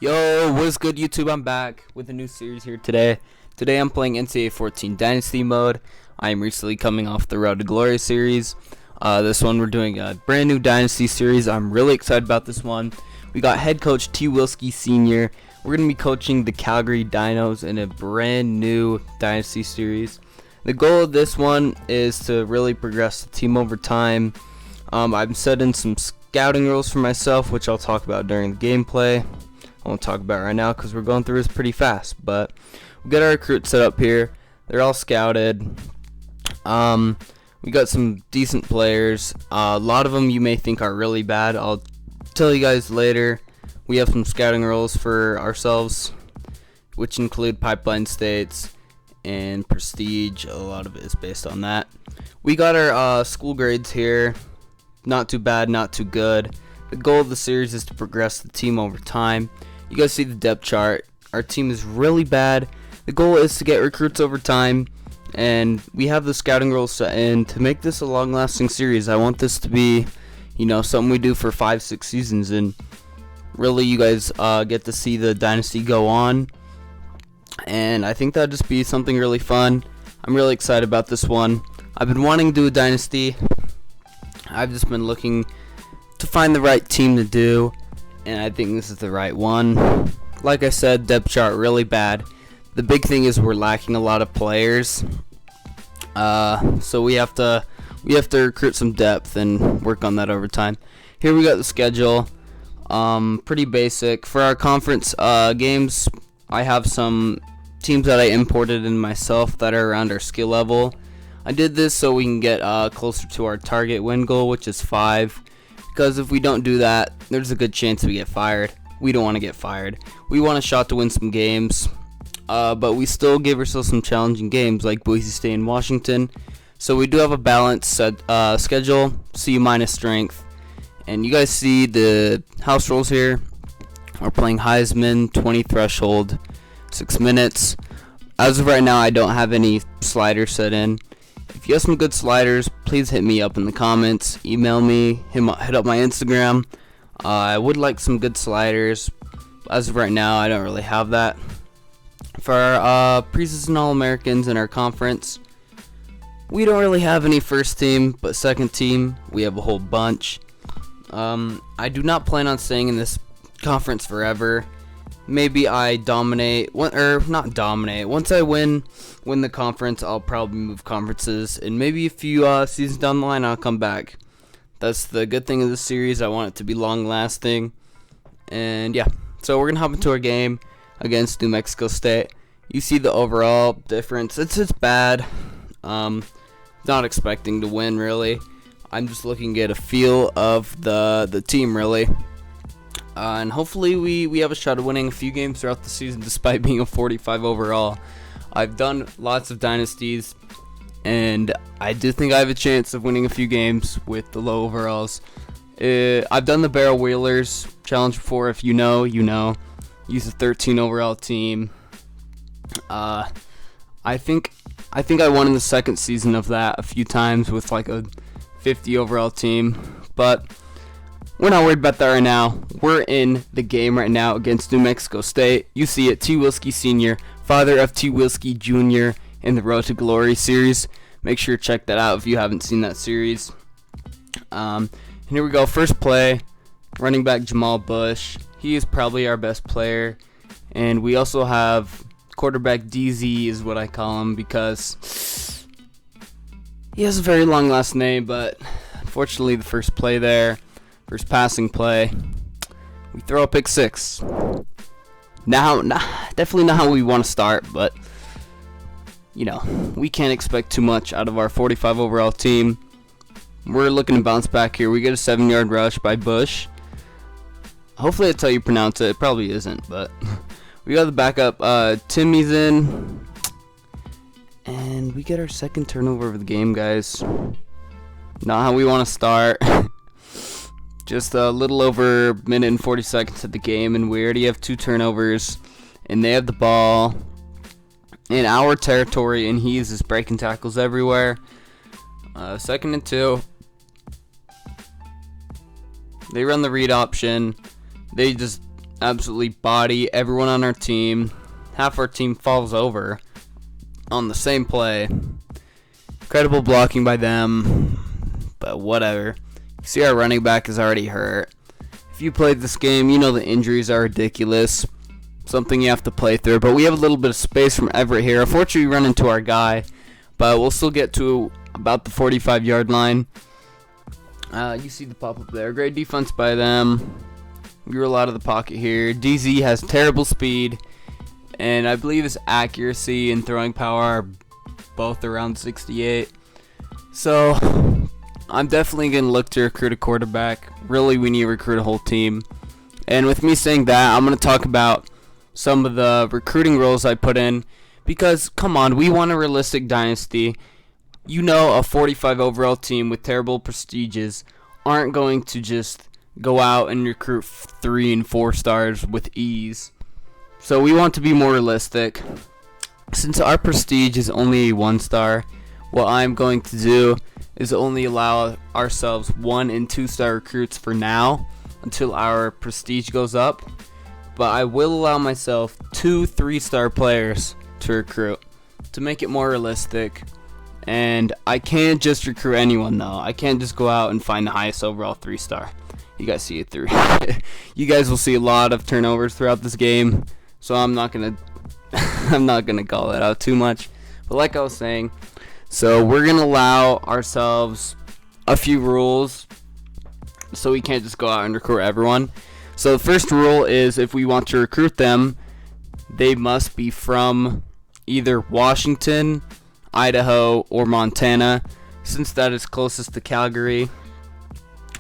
Yo, what's good, YouTube? I'm back with a new series here today. Today I'm playing NCAA 14 Dynasty mode. I am recently coming off the Road to Glory series. This one we're doing a brand new Dynasty series. I'm really excited about this one. We got head coach T. Wilski Sr. We're going to be coaching the Calgary Dinos in a brand new Dynasty series. The goal of this one is to really progress the team over time. I'm setting some scouting rules for myself, which I'll talk about during the gameplay. I won't talk about it right now because we're going through this pretty fast, but we got our recruits set up here. They're all scouted. We got some decent players. A lot of them you may think are really bad. I'll tell you guys later. We have some scouting rules for ourselves, which include pipeline states and prestige. A lot of it is based on that. We got our school grades here. Not too bad, not too good. The goal of the series is to progress the team over time. You guys see the depth chart. Our team is really bad. The goal is to get recruits over time, and we have the scouting rules set in to make this a long-lasting series. I want this to be, something we do for 5-6 seasons, and really you guys get to see the Dynasty go on, and I think that'd just be something really fun. I'm really excited about this one. I've been wanting to do a Dynasty. I've just been looking to find the right team to do, and I think this is the right one. Like I said, depth chart really bad. The big thing is we're lacking a lot of players, so we have to recruit some depth and work on that over time. Here we got the schedule, pretty basic. For our conference games, I have some teams that I imported in myself that are around our skill level. I did this so we can get closer to our target win goal, which is 5. Because if we don't do that, there's a good chance we get fired. We don't want to get fired. We want a shot to win some games, but we still give ourselves some challenging games like Boise State and Washington. So we do have a balanced schedule, C- strength. And you guys see the house rules here. We're playing Heisman, 20 threshold, 6 minutes. As of right now, I don't have any sliders set in. If you have some good sliders, please hit me up in the comments. Email me, hit up my Instagram. I would like some good sliders. As of right now, I don't really have that. For our preseason All-Americans in our conference, we don't really have any first team, but second team, we have a whole bunch. I do not plan on staying in this conference forever. Maybe I dominate, not dominate. Once I win the conference, I'll probably move conferences, and maybe a few seasons down the line, I'll come back. That's the good thing of this series. I want it to be long-lasting, and yeah. So we're gonna hop into our game against New Mexico State. You see the overall difference. It's bad. Not expecting to win really. I'm just looking to get a feel of the team really. And hopefully we have a shot at winning a few games throughout the season despite being a 45 overall. I've done lots of dynasties, and I do think I have a chance of winning a few games with the low overalls. I've done the Barrel Wheelers challenge before. If you know, you know. Use a 13 overall team. I think I won in the second season of that a few times with like a 50 overall team, but we're not worried about that right now. We're in the game right now against New Mexico State. You see it, T. Wilski Sr., father of T. Wilski Jr. in the Road to Glory series. Make sure to check that out if you haven't seen that series. And here we go, first play, running back Jamal Bush. He is probably our best player. And we also have quarterback DZ is what I call him because he has a very long last name, but unfortunately the first play there, first passing play, we throw a pick 6. Definitely not how we want to start, but we can't expect too much out of our 45 overall team. We're looking to bounce back here. We get a 7-yard rush by Bush. Hopefully that's how you pronounce it. It probably isn't, but we got the backup. Timmy's in, and we get our second turnover of the game, guys. Not how we want to start. Just a little over a minute and 40 seconds of the game, and we already have 2 turnovers, and they have the ball in our territory, and he's just breaking tackles everywhere. 2nd and 2. They run the read option. They just absolutely body everyone on our team. Half our team falls over on the same play. Incredible blocking by them, but whatever. You see our running back is already hurt. If you played this game, you know the injuries are ridiculous. Something you have to play through, but we have a little bit of space from Everett here. Unfortunately, we run into our guy, but we'll still get to about the 45-yard line. You see the pop-up there. Great defense by them. We roll out of the pocket here. DZ has terrible speed, and I believe his accuracy and throwing power are both around 68. So I'm definitely going to look to recruit a quarterback. Really, we need to recruit a whole team. And with me saying that, I'm going to talk about some of the recruiting roles I put in, because come on, we want a realistic dynasty. You know, a 45 overall team with terrible prestiges aren't going to just go out and recruit 3 and 4 stars with ease. So we want to be more realistic. Since our prestige is only a 1-star, what I'm going to do is only allow ourselves 1 and 2-star recruits for now until our prestige goes up. But I will allow myself 2 3-star players to recruit to make it more realistic. And I can't just recruit anyone though. I can't just go out and find the highest overall 3-star. You guys see it through. You guys will see a lot of turnovers throughout this game, so I'm not gonna call that out too much. But like I was saying, so we're gonna allow ourselves a few rules, so we can't just go out and recruit everyone. So the first rule is, if we want to recruit them, they must be from either Washington, Idaho, or Montana, since that is closest to Calgary.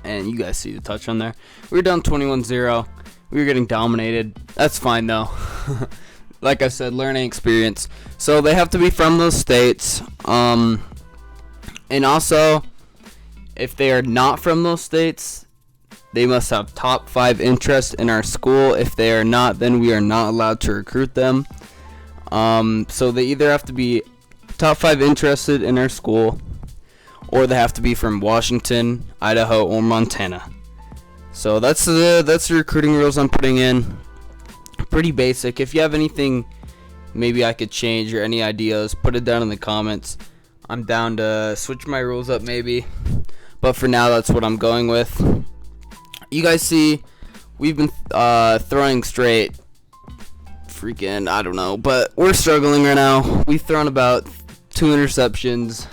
And you guys see the touch on there. We were down 21-0. We were getting dominated. That's fine though. Like I said, learning experience. So they have to be from those states. And also, if they are not from those states, they must have top 5 interest in our school. If they are not, then we are not allowed to recruit them. So they either have to be top 5 interested in our school, or they have to be from Washington, Idaho, or Montana. So that's the recruiting rules I'm putting in. Pretty basic. If you have anything maybe I could change or any ideas, put it down in the comments. I'm down to switch my rules up maybe. But for now, that's what I'm going with. You guys see, we've been throwing straight freaking, I don't know, but we're struggling right now. We've thrown about 2 interceptions,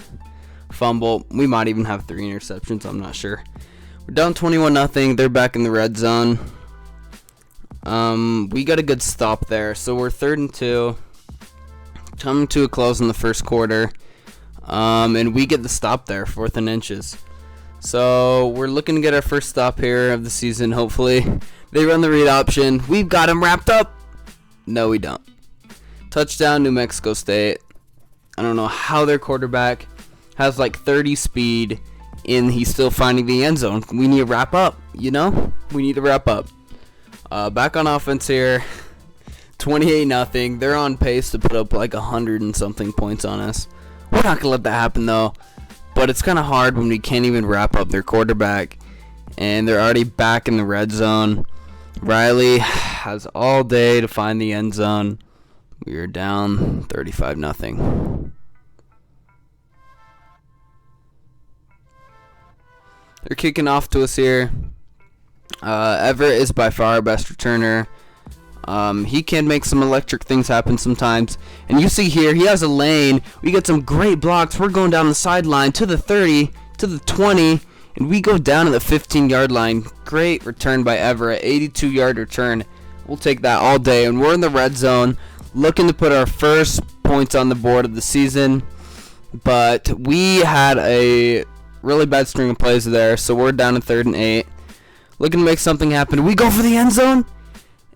fumble. We might even have 3 interceptions, I'm not sure. We're down 21-0. They're back in the red zone. We got a good stop there, so we're 3rd and 2, coming to a close in the first quarter. And we get the stop there, 4th and inches. So we're looking to get our first stop here of the season, hopefully. They run the read option. We've got him wrapped up. No, we don't. Touchdown, New Mexico State. I don't know how their quarterback has like 30 speed and he's still finding the end zone. We need to wrap up, you know? We need to wrap up. Back on offense here. 28-0. They're on pace to put up like 100 and something points on us. We're not going to let that happen though. But it's kind of hard when we can't even wrap up their quarterback. And they're already back in the red zone. Riley has all day to find the end zone. We are down 35-0. They're kicking off to us here. Everett is by far our best returner. He can make some electric things happen sometimes. And you see here, he has a lane. We get some great blocks. We're going down the sideline to the 30, to the 20, and we go down to the 15-yard line. Great return by Everett, 82-yard return. We'll take that all day. And we're in the red zone, looking to put our first points on the board of the season. But we had a really bad string of plays there, so we're down to 3rd and 8. Looking to make something happen. We go for the end zone,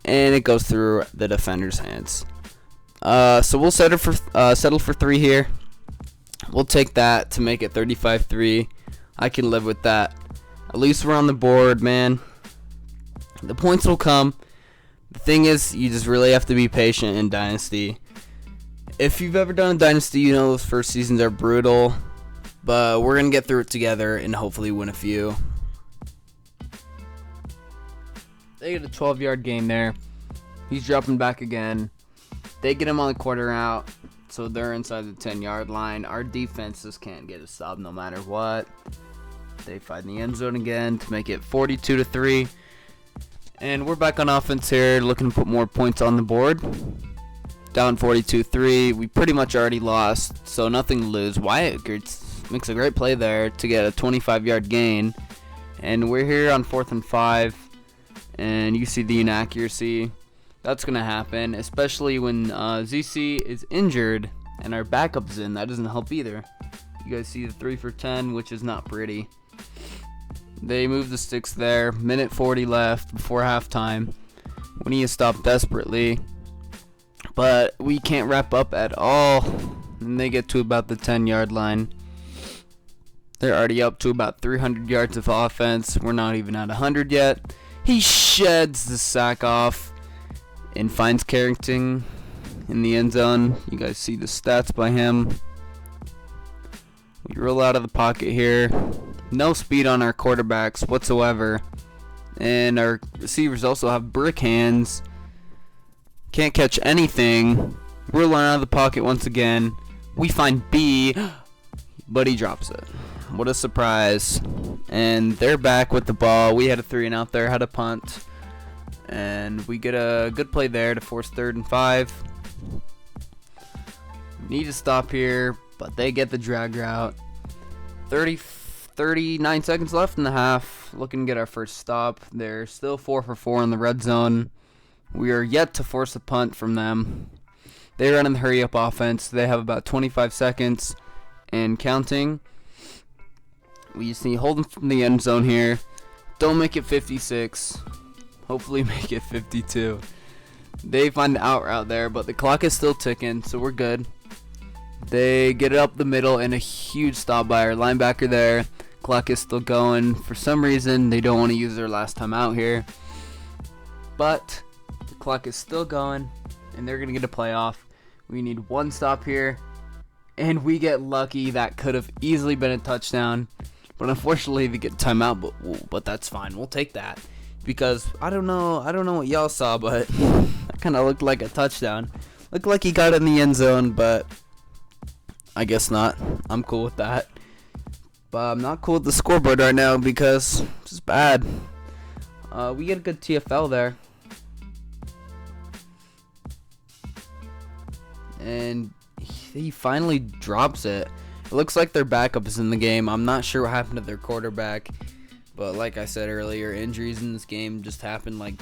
and it goes through the defender's hands. So we'll settle for 3 here. We'll take that to make it 35-3. I can live with that. At least we're on the board, man. The points will come. The thing is, you just really have to be patient in Dynasty. If you've ever done a Dynasty, you know those first seasons are brutal. But we're going to get through it together and hopefully win a few. They get a 12-yard gain there. He's dropping back again. They get him on the quarter out, so they're inside the 10-yard line. Our defense just can't get a stop no matter what. They find the end zone again to make it 42-3. And we're back on offense here, looking to put more points on the board. Down 42-3. We pretty much already lost, so nothing to lose. Wyatt Gertz makes a great play there to get a 25-yard gain. And we're here on 4th and 5. And you see the inaccuracy. That's going to happen, especially when ZC is injured and our backup's in. That doesn't help either. You guys see the 3 for 10, which is not pretty. They move the sticks there. Minute 40 left before halftime. We need to stop desperately. But we can't wrap up at all. And they get to about the 10-yard line. They're already up to about 300 yards of offense. We're not even at 100 yet. He sheds the sack off and finds Carrington in the end zone. You guys see the stats by him. We roll out of the pocket here. No speed on our quarterbacks whatsoever. And our receivers also have brick hands. Can't catch anything. Rolling out of the pocket once again. We find B, but he drops it. What a surprise. And they're back with the ball. We had a 3 and out there, had a punt. And we get a good play there to force 3rd and 5. Need to stop here, but they get the drag route. 39 seconds left in the half. Looking to get our first stop. They're still 4 for 4 in the red zone. We are yet to force a punt from them. They run in the hurry-up offense. They have about 25 seconds and counting. We just need to hold them from the end zone here. Don't make it 56. Hopefully make it 52. They find the out route there, but the clock is still ticking, so we're good. They get it up the middle and a huge stop by our linebacker there. Clock is still going. For some reason, they don't want to use their last time out here. But the clock is still going, and they're going to get a playoff. We need one stop here, and we get lucky. That could have easily been a touchdown. But unfortunately, they get timeout, but that's fine. We'll take that. Because I don't know what y'all saw, but that kind of looked like a touchdown. Looked like he got in the end zone, but I guess not. I'm cool with that. But I'm not cool with the scoreboard right now because it's just bad. We get a good TFL there. And he finally drops it. It looks like their backup is in the game. I'm not sure what happened to their quarterback. But like I said earlier, injuries in this game just happen like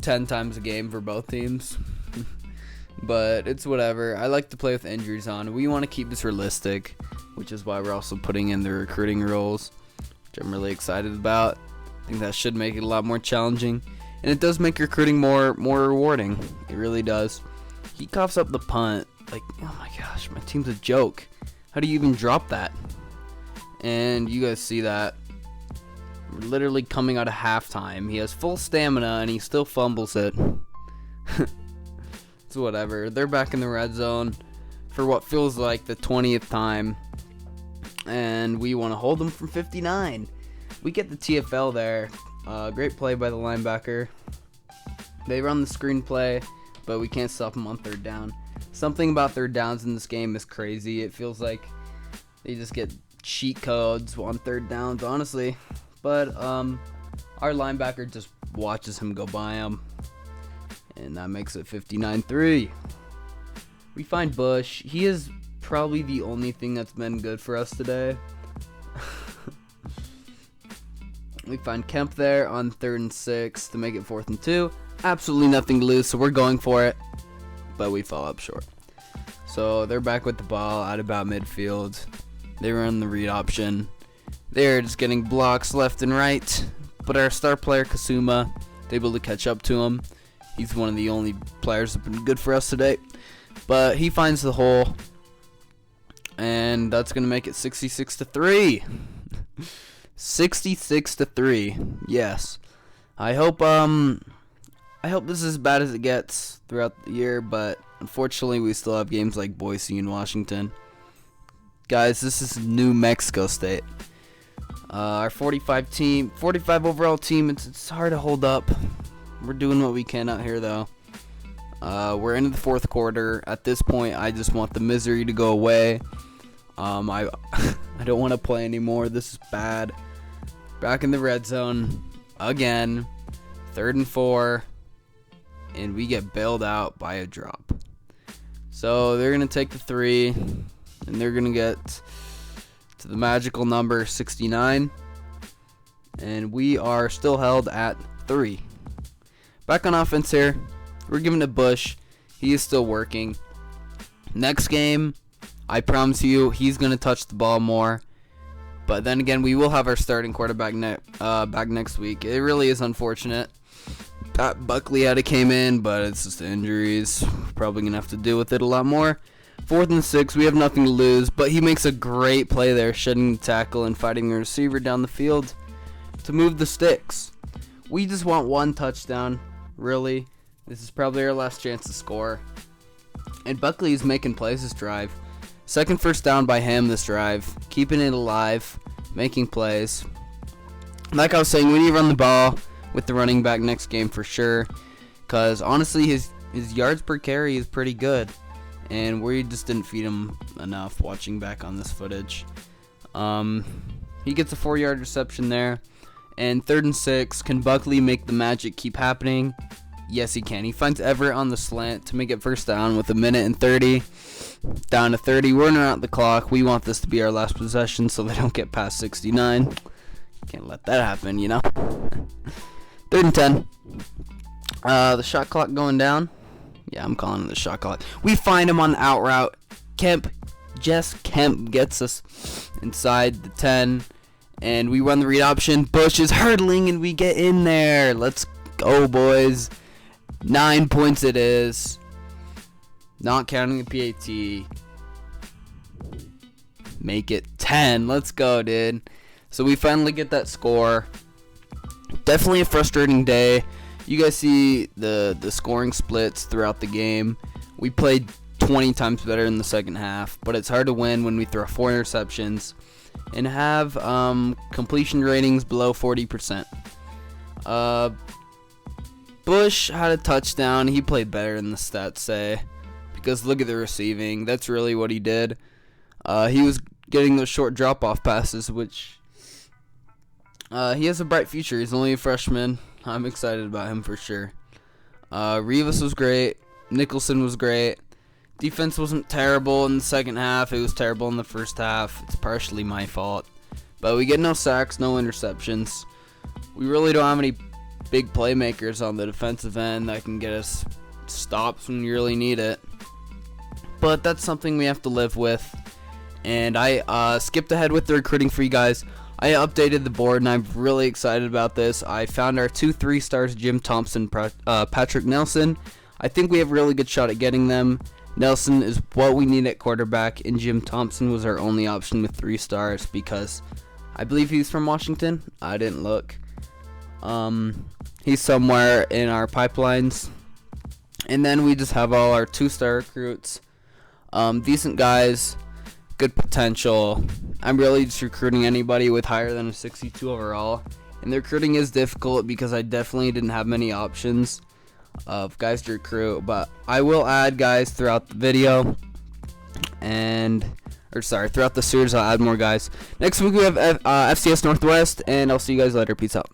10 times a game for both teams. But it's whatever. I like to play with injuries on. We want to keep this realistic, which is why we're also putting in the recruiting roles, which I'm really excited about. I think that should make it a lot more challenging. And it does make recruiting more rewarding. It really does. He coughs up the punt. Like, oh my gosh, my team's a joke. How do you even drop that? And you guys see that. We're literally coming out of halftime. He has full stamina and he still fumbles it. It's whatever. They're back in the red zone for what feels like the 20th time. And we want to hold them from 59. We get the TFL there. Great play by the linebacker. They run the screen play, but we can't stop them on 3rd down. Something about 3rd downs in this game is crazy. It feels like they just get cheat codes on 3rd downs, honestly. But our linebacker just watches him go by him. And that makes it 59-3. We find Bush. He is probably the only thing that's been good for us today. We find Kemp there on 3rd and 6 to make it 4th and 2. Absolutely nothing to lose, so we're going for it. But we fall up short. So they're back with the ball at about midfield. They run the read option. They're just getting blocks left and right. But our star player, Kasuma, is able to catch up to him. He's one of the only players that's been good for us today. But he finds the hole. And that's going to make it 66-3. 66-3. Yes. I hope this is as bad as it gets throughout the year, but unfortunately we still have games like Boise and Washington. Guys, this is New Mexico State. Our 45 overall team, it's hard to hold up. We're doing what we can out here, though. We're into the fourth quarter. At this point, I just want the misery to go away. I don't want to play anymore. This is bad. Back in the red zone again. 3rd and 4, and we get bailed out by a drop. So they're gonna take the 3, and they're gonna get to the magical number 69, and we are still held at 3. Back on offense here. We're giving it Bush. He is still working. Next game, I promise you, he's gonna touch the ball more. But then again, we will have our starting quarterback back next week. It really is unfortunate. Pat Buckley had to came in, but it's just injuries. Probably gonna have to deal with it a lot more. 4th and 6, we have nothing to lose, but he makes a great play there, shedding the tackle and fighting the receiver down the field to move the sticks. We just want 1 touchdown, really. This is probably our last chance to score. And Buckley is making plays this drive. 2nd first down by him this drive, keeping it alive, making plays. Like I was saying, we need to run the ball with the running back next game for sure, because honestly his yards per carry is pretty good, and we just didn't feed him enough watching back on this footage. He gets a 4-yard reception there, and 3rd and 6. Can Buckley make the magic keep happening? Yes, he can. He finds Everett on the slant to make it first down with 1:30. Down to 30. We're running out the clock. We want this to be our last possession so they don't get past 69. Can't let that happen, you know. 3rd and 10. The shot clock going down. Yeah, I'm calling it the shot clock. We find him on the out route. Kemp gets us inside the 10. And we run the read option. Bush is hurdling and we get in there. Let's go, boys. 9 points it is. Not counting the PAT. Make it 10. Let's go, dude. So we finally get that score. Definitely a frustrating day. You guys see the scoring splits throughout the game. We played 20 times better in the second half, but it's hard to win when we throw 4 interceptions and have completion ratings below 40%. Bush had a touchdown. He played better than the stats say, because look at the receiving. That's really what he did. He was getting those short drop-off passes, which he has a bright future. He's only a freshman. I'm excited about him for sure. Rivas was great. Nicholson was great. Defense wasn't terrible in the second half. It was terrible in the first half. It's partially my fault. But we get no sacks, no interceptions. We really don't have any big playmakers on the defensive end that can get us stops when you really need it. But that's something we have to live with. And I skipped ahead with the recruiting for you guys. I updated the board, and I'm really excited about this. I found our 2 3-stars, Jim Thompson, Patrick Nelson. I think we have a really good shot at getting them. Nelson is what we need at quarterback, and Jim Thompson was our only option with 3 stars because I believe he's from Washington. I didn't look. He's somewhere in our pipelines. And then we just have all our 2-star recruits. Decent guys, good potential. I'm really just recruiting anybody with higher than a 62 overall. And the recruiting is difficult because I definitely didn't have many options of guys to recruit. But I will add guys throughout the video. Throughout the series I'll add more guys. Next week we have FCS Northwest, and I'll see you guys later. Peace out.